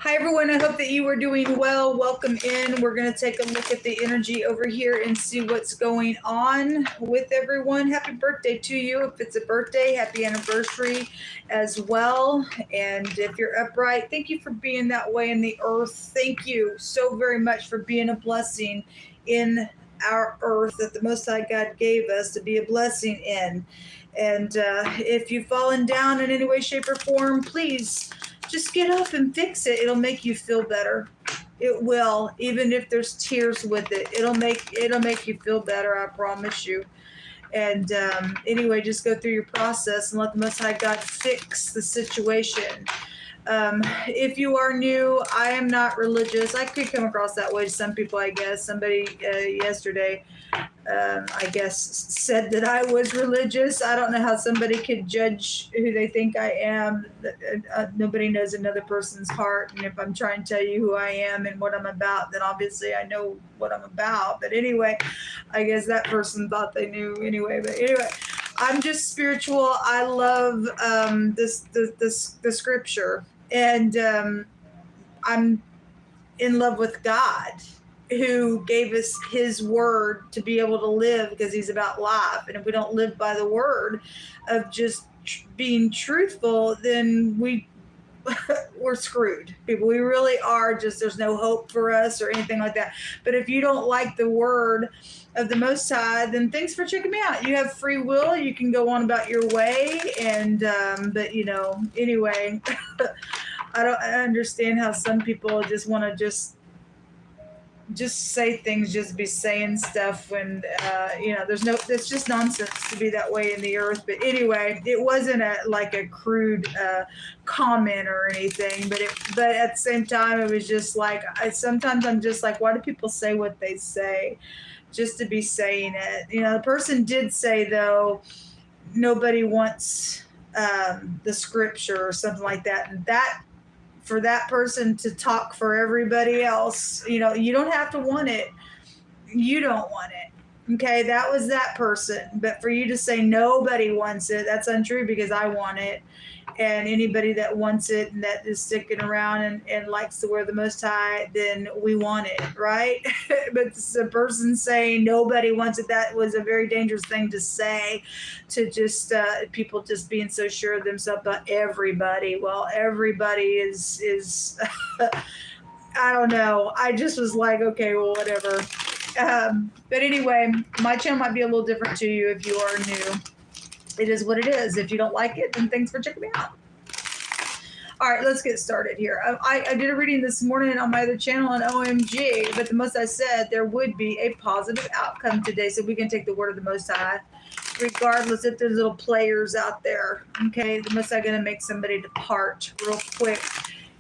Hi, everyone. I hope that you are doing well. Welcome in. We're going to take a look at the energy over here and see what's going on with everyone. Happy birthday to you. If it's a birthday, happy anniversary as well. And if you're upright, thank you for being that way in the earth. Thank you so very much for being a blessing in our earth that the Most High God gave us to be a blessing in. And if you've fallen down in any way, shape, or form, please just get up and fix it. It'll make you feel better. It will, even if there's tears with it. It'll make you feel better. I promise you. And anyway, just go through your process and let the Most High God fix the situation. If you are new, I am not religious. I could come across that way to some people, I guess. Somebody yesterday, I guess, said that I was religious. I don't know how somebody could judge who they think I am. Nobody knows another person's heart. And if I'm trying to tell you who I am and what I'm about, then obviously I know what I'm about. But anyway, I guess that person thought they knew anyway. But anyway, I'm just spiritual. I love the scripture. And I'm in love with God, who gave us his word to be able to live, because he's about life. And if we don't live by the word of just being truthful, then we're screwed. People, we really are. Just, there's no hope for us or anything like that. But if you don't like the word of the Most High, then thanks for checking me out. You have free will. You can go on about your way. And but anyway, I understand how some people just want to just say things, just be saying stuff when it's just nonsense to be that way in the earth. But anyway, it wasn't a crude comment or anything, but at the same time, it was just like, sometimes I'm just like, why do people say what they say just to be saying it? The person did say, though, nobody wants the scripture or something like that, and that, for that person to talk for everybody else, you don't have to want it. You don't want it. Okay, that was that person. But for you to say nobody wants it, that's untrue, because I want it. And anybody that wants it and that is sticking around and likes to wear the Most High, then we want it, right? But the person saying nobody wants it, that was a very dangerous thing to say, to just people just being so sure of themselves about everybody. Well, everybody is I don't know. I just was like, okay, well, whatever. But anyway, my channel might be a little different to you if you are new. It is what it is. If you don't like it, then thanks for checking me out. All right, let's get started here. I did a reading this morning on my other channel on OMG, but the Most High said there would be a positive outcome today, so we can take the word of the Most High, regardless if there's little players out there. Okay, the Most High going to make somebody depart real quick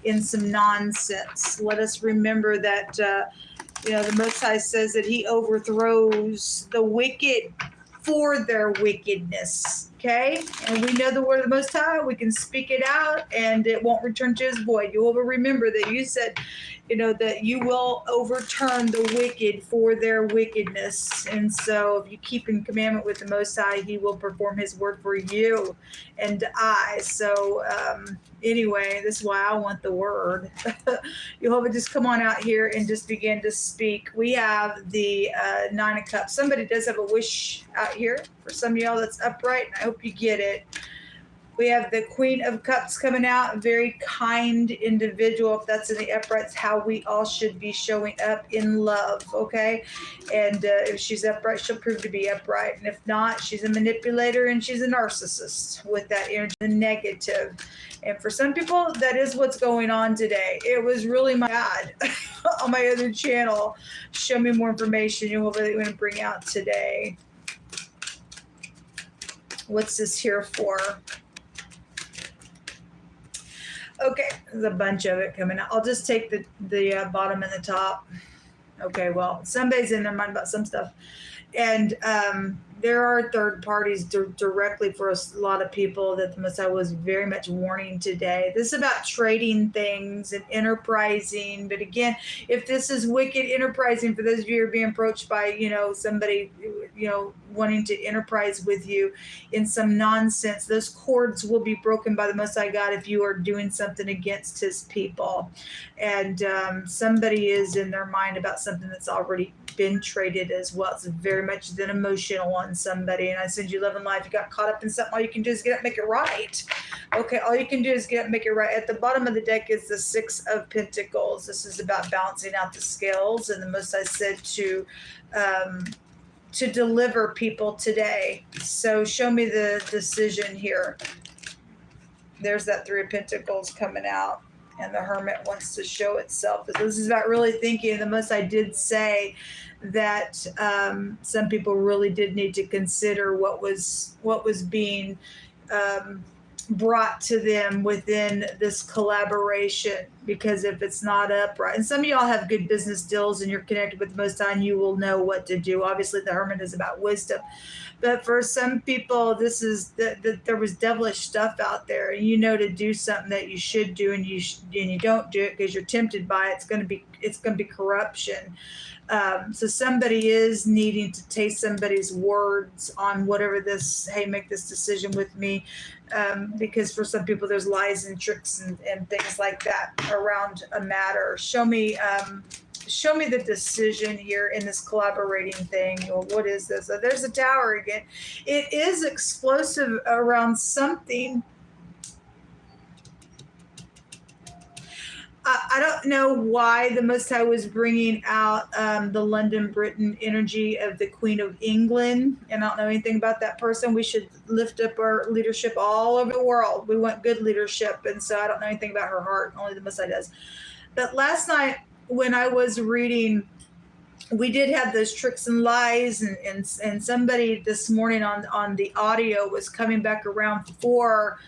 in some nonsense. Let us remember that the Most High says that he overthrows the wicked for their wickedness. Okay, and we know the word of the Most High. We can speak it out, and it won't return to his void. You will remember that you said, that you will overturn the wicked for their wickedness. And so, if you keep in commandment with the Most High, he will perform his word for you and I. So, anyway, this is why I want the word. Jehovah, just come on out here and just begin to speak. We have the Nine of Cups. Somebody does have a wish out here for some of y'all that's upright, and I hope you get it. We have the Queen of Cups coming out, a very kind individual. If that's in the uprights, how we all should be showing up in love, okay? And if she's upright, she'll prove to be upright. And if not, she's a manipulator and she's a narcissist with that energy, the negative. And for some people, that is what's going on today. It was really my God on my other channel. Show me more information. You'll really want to bring out today. What's this here for? Okay, there's a bunch of it coming out. I'll just take the bottom and the top. Okay, well, somebody's in their mind about some stuff. And there are third parties directly for a lot of people that the Messiah was very much warning today. This is about trading things and enterprising. But again, if this is wicked enterprising, for those of you who are being approached by, somebody, wanting to enterprise with you in some nonsense, those cords will be broken by the Most High God if you are doing something against his people. And somebody is in their mind about something that's already been traded as well. It's very much then emotional on somebody. And I send you love and life. You got caught up in something, all you can do is get up and make it right. Okay, all you can do is get up and make it right. At the bottom of the deck is the Six of Pentacles. This is about balancing out the scales. And the Most I said to deliver people today. So show me the decision here. There's that Three of Pentacles coming out. And the Hermit wants to show itself. This is about really thinking. The Most I did say that some people really did need to consider what was being brought to them within this collaboration, because if it's not upright, and some of y'all have good business deals and you're connected with the Most High, and you will know what to do. Obviously, the Hermit is about wisdom. But for some people, this is there was devilish stuff out there, and to do something that you should do, and you don't do it because you're tempted by it. It's going to be corruption. So somebody is needing to taste somebody's words on whatever this. Hey, make this decision with me, because for some people there's lies and tricks and things like that around a matter. Show me the decision here in this collaborating thing. What is this? There's a Tower again. It is explosive around something. I don't know why the Most High was bringing out the London, Britain energy of the Queen of England. And I don't know anything about that person. We should lift up our leadership all over the world. We want good leadership. And so I don't know anything about her heart. Only the Most High does. But last night when I was reading, we did have those tricks and lies. And somebody this morning on the audio was coming back around for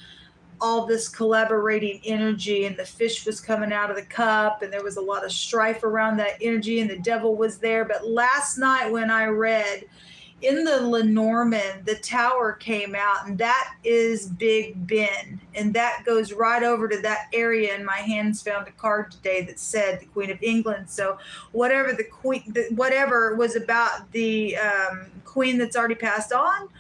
all this collaborating energy, and the fish was coming out of the cup, and there was a lot of strife around that energy, and the devil was there. But last night when I read in the Lenormand, the Tower came out, and that is Big Ben, and that goes right over to that area. And my hands found a card today that said the Queen of England. So whatever whatever was about the queen that's already passed on,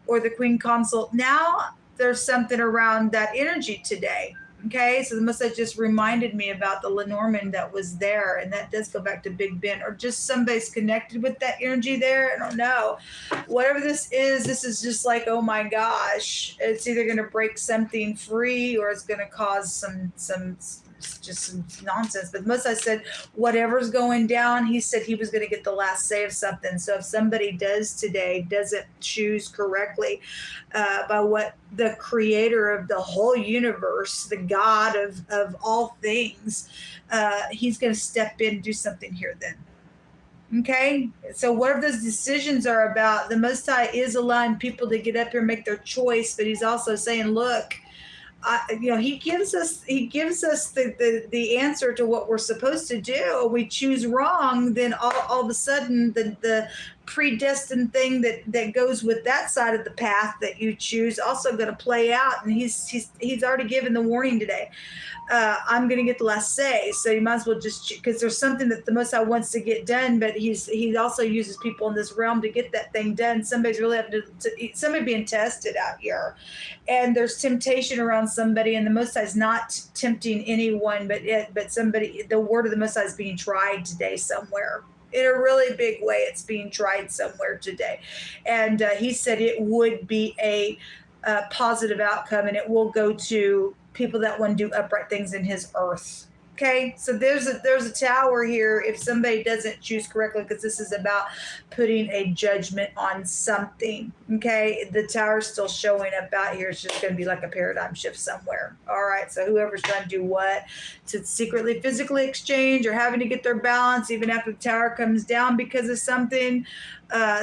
or the Queen Consort now, there's something around that energy today. Okay, so the Most High just reminded me about the Lenormand that was there, and that does go back to Big Ben, or just somebody's connected with that energy there. I don't know. Whatever this is just like, oh my gosh, it's either going to break something free, or it's going to cause some nonsense. But Most High said whatever's going down, he said he was going to get the last say of something. So if somebody doesn't choose correctly by what the creator of the whole universe, the God of all things, he's going to step in and do something here then. Okay, so whatever those decisions are about, the Most High is allowing people to get up here and make their choice, but he's also saying, look, he gives us the answer to what we're supposed to do. We choose wrong, then all of a sudden the predestined thing that goes with that side of the path that you choose also going to play out. And he's already given the warning today. I'm going to get the last say, so you might as well just, because there's something that the Most High wants to get done, but he also uses people in this realm to get that thing done. Somebody's really having somebody being tested out here, and there's temptation around somebody, and the Most High is not tempting anyone, but somebody. The word of the Most High is being tried today somewhere. In a really big way, it's being tried somewhere today, and he said it would be a positive outcome, and it will go to people that want to do upright things in his earth. Okay, so there's a Tower here if somebody doesn't choose correctly, because this is about putting a judgment on something. Okay, the Tower's still showing up out here. It's just going to be like a paradigm shift somewhere. All right, so whoever's trying to do what, to secretly physically exchange, or having to get their balance even after the Tower comes down because of something,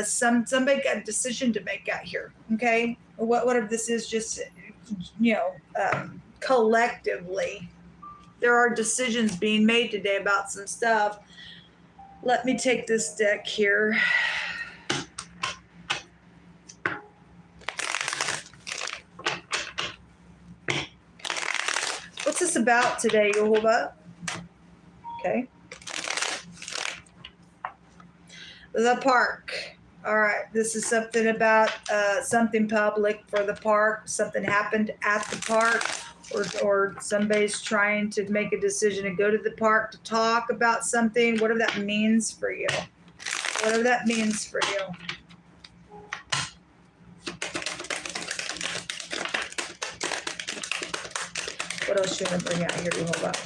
somebody got a decision to make out here. Okay, whatever this is, just collectively, there are decisions being made today about some stuff. Let me take this deck here. about today, Yehovah? Okay. The park. All right. This is something about something public for the park. Something happened at the park, or somebody's trying to make a decision to go to the park to talk about something. Whatever that means for you. Whatever that means for you. What else should I bring out here to hold up?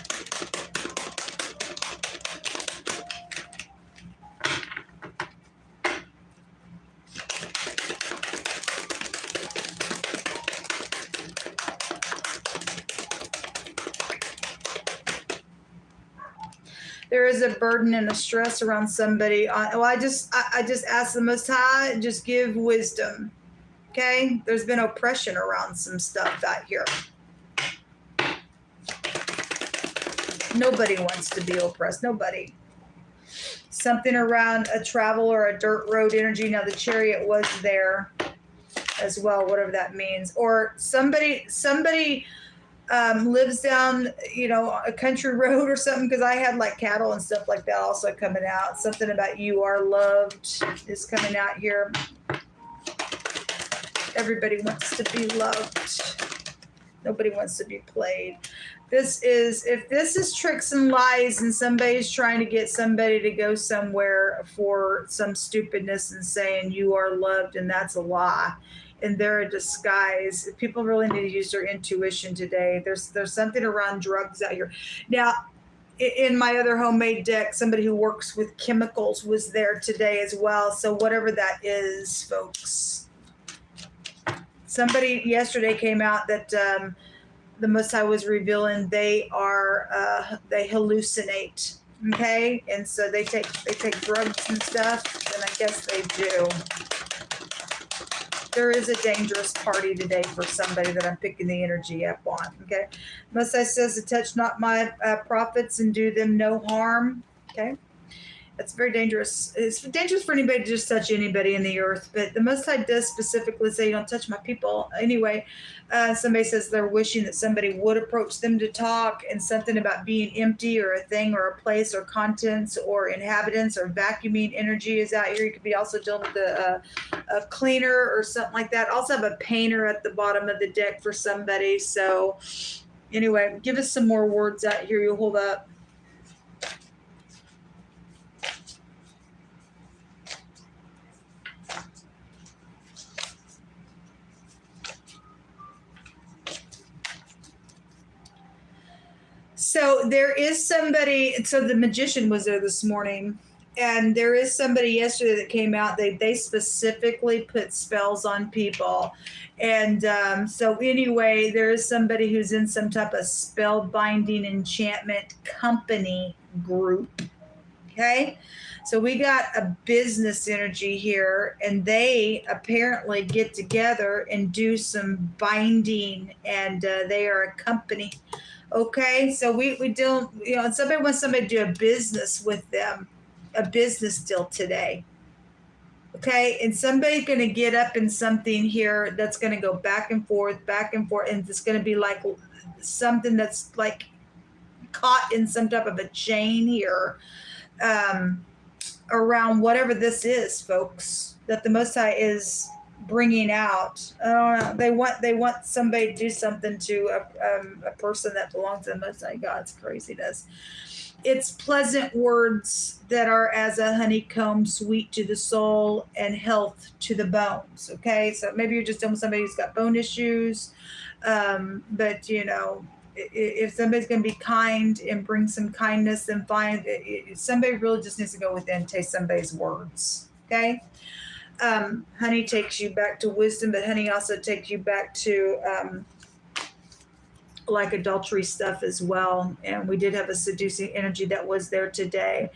There is a burden and a stress around somebody. Well, I just ask the Most High, just give wisdom. Okay? There's been oppression around some stuff out here. Nobody wants to be oppressed. Nobody. Something around a travel or a dirt road energy. Now, the Chariot was there as well, whatever that means. Or somebody lives down, a country road or something, because I had like cattle and stuff like that also coming out. Something about you are loved is coming out here. Everybody wants to be loved. Nobody wants to be played. If this is tricks and lies and somebody's trying to get somebody to go somewhere for some stupidness and saying you are loved, and that's a lie, and they're a disguise. People really need to use their intuition today. There's something around drugs out here. Now, in my other homemade deck, somebody who works with chemicals was there today as well. So whatever that is, folks. Somebody yesterday came out that the Most High was revealing they hallucinate. Okay, and so they take drugs and stuff, and I guess they do. There is a dangerous party today for somebody that I'm picking the energy up on. Okay, Most High says to touch not my prophets and do them no harm. Okay, that's very dangerous. It's dangerous for anybody to just touch anybody in the earth, but the Most High does specifically say you don't touch my people. Anyway, somebody says they're wishing that somebody would approach them to talk, and something about being empty or a thing or a place or contents or inhabitants or vacuuming energy is out here. You could be also dealing with a cleaner or something like that. Also have a painter at the bottom of the deck for somebody. So anyway, give us some more words out here. You'll hold up. So there is somebody, so the magician was there this morning, and there is somebody yesterday that came out. They specifically put spells on people. And so anyway, there is somebody who's in some type of spell binding enchantment company group. Okay. So we got a business energy here, and they apparently get together and do some binding, and they are a company. Okay, so we don't, somebody wants somebody to do a business with them, a business deal today. Okay, and somebody's going to get up in something here that's going to go back and forth, and it's going to be like something that's like caught in some type of a chain here around whatever this is, folks, that the Most High is bringing out. I don't know. They want somebody to do something to a person that belongs to the Most High God. It's craziness. It's pleasant words that are as a honeycomb, sweet to the soul and health to the bones. Okay, so maybe you're just dealing with somebody who's got bone issues, but if somebody's going to be kind and bring some kindness, then fine. Somebody really just needs to go within and taste somebody's words. Okay. Honey takes you back to wisdom, but honey also takes you back to like adultery stuff as well. And we did have a seducing energy that was there today.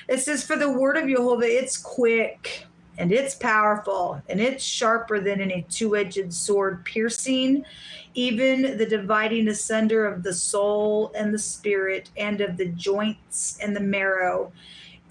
It says, for the word of Jehovah, it's quick and it's powerful and it's sharper than any two-edged sword, piercing even the dividing asunder of the soul and the spirit and of the joints and the marrow,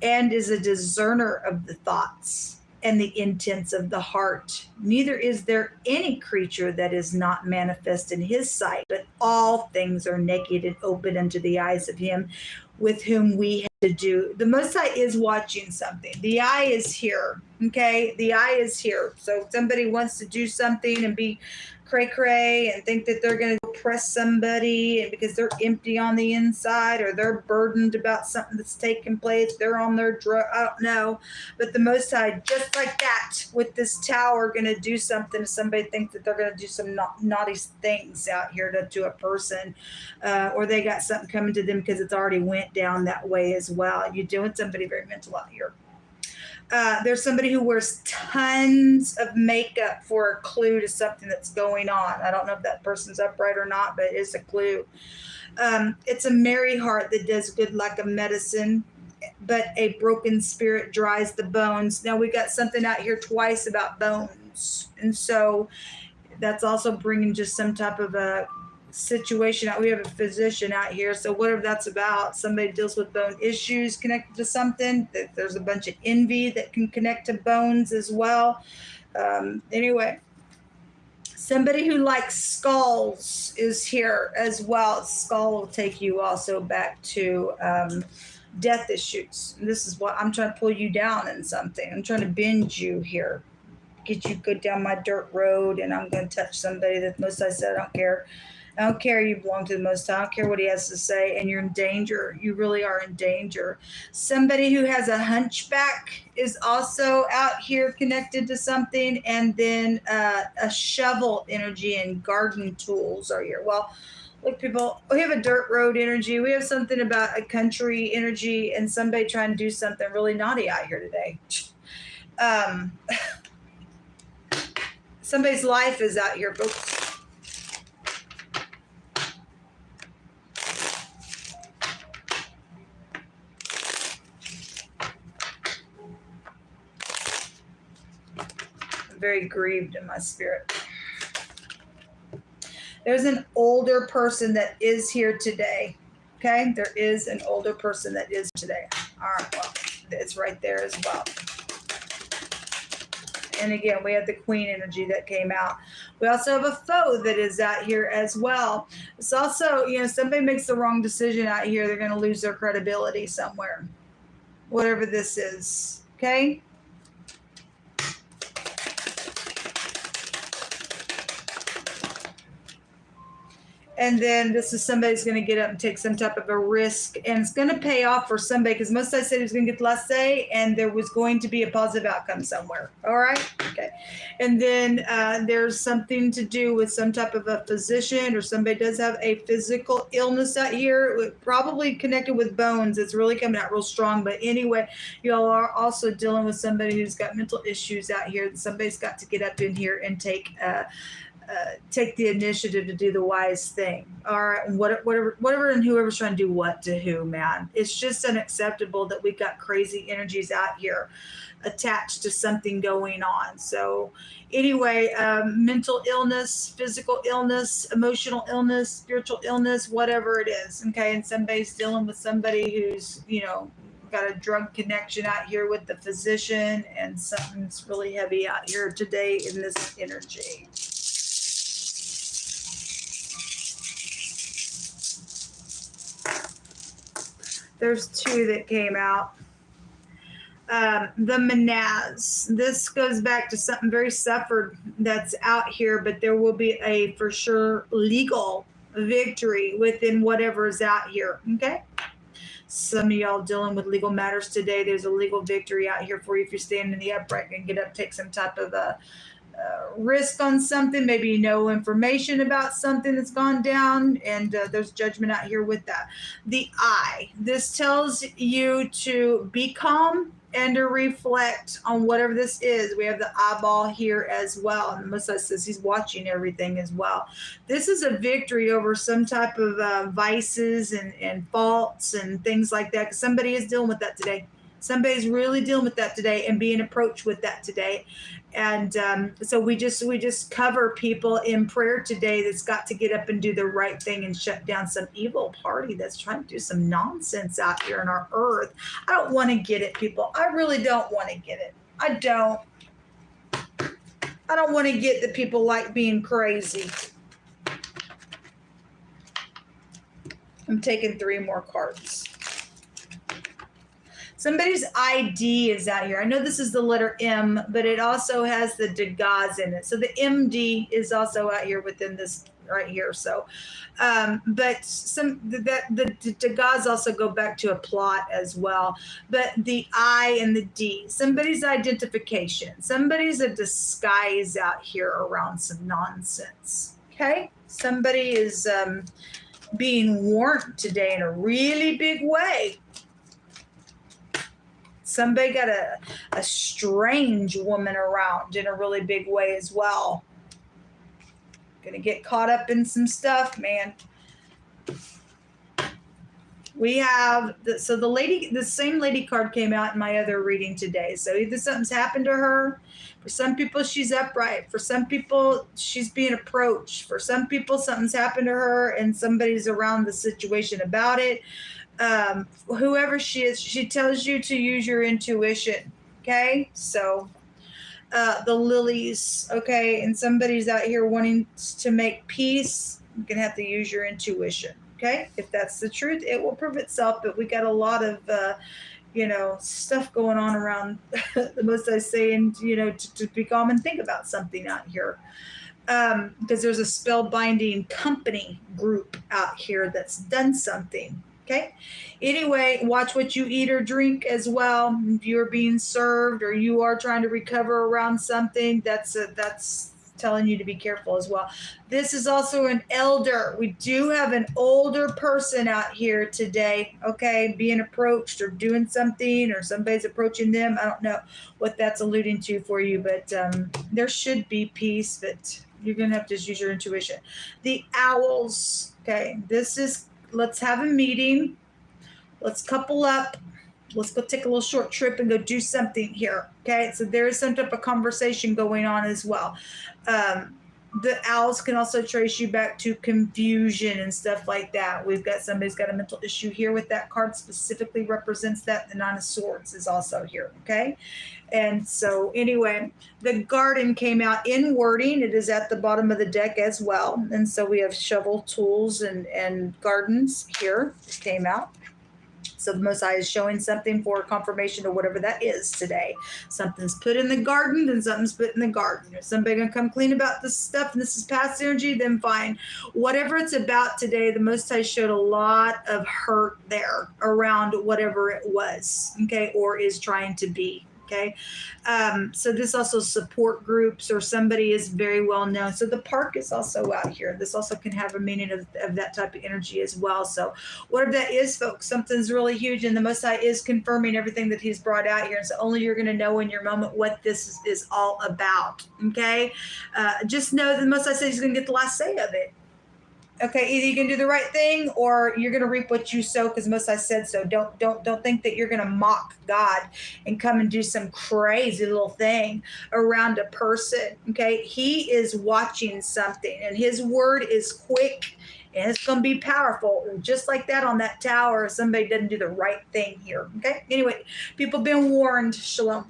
and is a discerner of the thoughts and the intents of the heart. Neither is there any creature that is not manifest in his sight, but all things are naked and open unto the eyes of him with whom we have to do. The Most High is watching something. The eye is here, okay? The eye is here. So if somebody wants to do something and be cray-cray and think that they're going to oppress somebody and because they're empty on the inside or they're burdened about something that's taking place, they're on their drug, I don't know. But the Most High, just like that, with this tower, going to do something if somebody thinks that they're going to do some naughty things out here to a person, or they got something coming to them because it's already went down that way as well. You're doing somebody very mental out here. There's somebody who wears tons of makeup for a clue to something that's going on. I don't know if that person's upright or not, but it's a clue. It's a merry heart that does good like a medicine, but a broken spirit dries the bones. Now we got something out here twice about bones. And so that's also bringing just some type of a situation out. We have a physician out here, so whatever that's about, somebody deals with bone issues connected to something. There's a bunch of envy that can connect to bones as well. Anyway, somebody who likes skulls is here as well. Skull will take you also back to death issues. And this is what I'm trying to pull you down in something. I'm trying to bend you here, get you good down my dirt road, and I'm going to touch somebody that most I said I don't care. I don't care. You belong to the Most High. I don't care what he has to say. And you're in danger. You really are in danger. Somebody who has a hunchback is also out here connected to something. And then a shovel energy and garden tools are here. Well, look, people, we have a dirt road energy. We have something about a country energy and somebody trying to do something really naughty out here today. Somebody's life is out here, folks. Very grieved in my spirit. There's an older person that is here today. Okay, there is an older person that is today. All right, well, it's right there as well. And again, we have the queen energy that came out. We also have a foe that is out here as well. It's also, somebody makes the wrong decision out here, they're going to lose their credibility somewhere. Whatever this is. Okay. And then this is somebody's going to get up and take some type of a risk, and it's going to pay off for somebody because most I said he was going to get the last say, and there was going to be a positive outcome somewhere. All right. Okay. And then there's something to do with some type of a physician, or somebody does have a physical illness out here, probably connected with bones. It's really coming out real strong. But anyway, y'all are also dealing with somebody who's got mental issues out here. Somebody's got to get up in here and take the initiative to do the wise thing. All right, whatever, and whoever's trying to do what to who, man. It's just unacceptable that we've got crazy energies out here attached to something going on. So anyway, mental illness, physical illness, emotional illness, spiritual illness, whatever it is. Okay, and somebody's dealing with somebody who's, got a drug connection out here with the physician, and something's really heavy out here today in this energy. There's two that came out. The Manaz. This goes back to something very suffered that's out here, but there will be a for sure legal victory within whatever is out here. Okay. Some of y'all dealing with legal matters today. There's a legal victory out here for you if you're standing in the upright and get up, take some type of a risk on something. Maybe you know information about something that's gone down, and there's judgment out here with that. The eye. This tells you to be calm and to reflect on whatever this is. We have the eyeball here as well. And Messiah says he's watching everything as well. This is a victory over some type of vices and faults and things like that. Because somebody is dealing with that today. Somebody's really dealing with that today and being approached with that today. And so we just cover people in prayer today that's got to get up and do the right thing and shut down some evil party that's trying to do some nonsense out here on our earth. I don't want to get it, people. I really don't want to get it. I don't. I don't want to get that people like being crazy. I'm taking 3 more cards. Somebody's ID is out here. I know this is the letter M, but it also has the Degas in it. So the MD is also out here within this right here. So, but the Degas also go back to a plot as well. But the I and the D, somebody's identification, somebody's a disguise out here around some nonsense. Okay, somebody is being warned today in a really big way. Somebody got a strange woman around in a really big way as well. Gonna get caught up in some stuff, man. We have, the same lady card came out in my other reading today. So either something's happened to her. For some people, she's upright. For some people, she's being approached. For some people, something's happened to her and somebody's around the situation about it. Whoever she is, she tells you to use your intuition. Okay, so the lilies. Okay, and somebody's out here wanting to make peace. You're gonna have to use your intuition. Okay, if that's the truth, it will prove itself. But we got a lot of stuff going on around the Most High saying, to be calm and think about something out here. Because there's a spellbinding company group out here that's done something. Okay. Anyway, watch what you eat or drink as well. If you're being served or you are trying to recover around something, that's telling you to be careful as well. This is also an elder. We do have an older person out here today. Okay, being approached or doing something, or somebody's approaching them. I don't know what that's alluding to for you, but there should be peace. But you're gonna have to use your intuition. The owls. Okay, this is. Let's have a meeting. Let's couple up. Let's go take a little short trip and go do something here. Okay, so there is some type of conversation going on as well. The owls can also trace you back to confusion and stuff like that. We've got somebody's got a mental issue here with that card, specifically represents that. The Nine of Swords is also here. Okay, and so anyway, the garden came out in wording. It is at the bottom of the deck as well. And so we have shovel, tools, and gardens here. It came out. So the Most High is showing something for confirmation of whatever that is today. Something's put in the garden, then something's put in the garden. If somebody gonna come clean about this stuff and this is past energy, then fine. Whatever it's about today, the Most High showed a lot of hurt there around whatever it was, okay, or is trying to be. Okay, so this also support groups, or somebody is very well known. So the park is also out here. This also can have a meaning of that type of energy as well. So whatever that is, folks, something's really huge, and the Most High is confirming everything that He's brought out here. And so only you're going to know in your moment what this is all about. Okay, just know that the Most High says He's going to get the last say of it. Okay, either you can do the right thing or you're going to reap what you sow, because Most High said so. Don't think that you're going to mock God and come and do some crazy little thing around a person. Okay, He is watching something, and His word is quick and it's going to be powerful. Just like that on that tower, if somebody doesn't do the right thing here. Okay, anyway, people been warned. Shalom.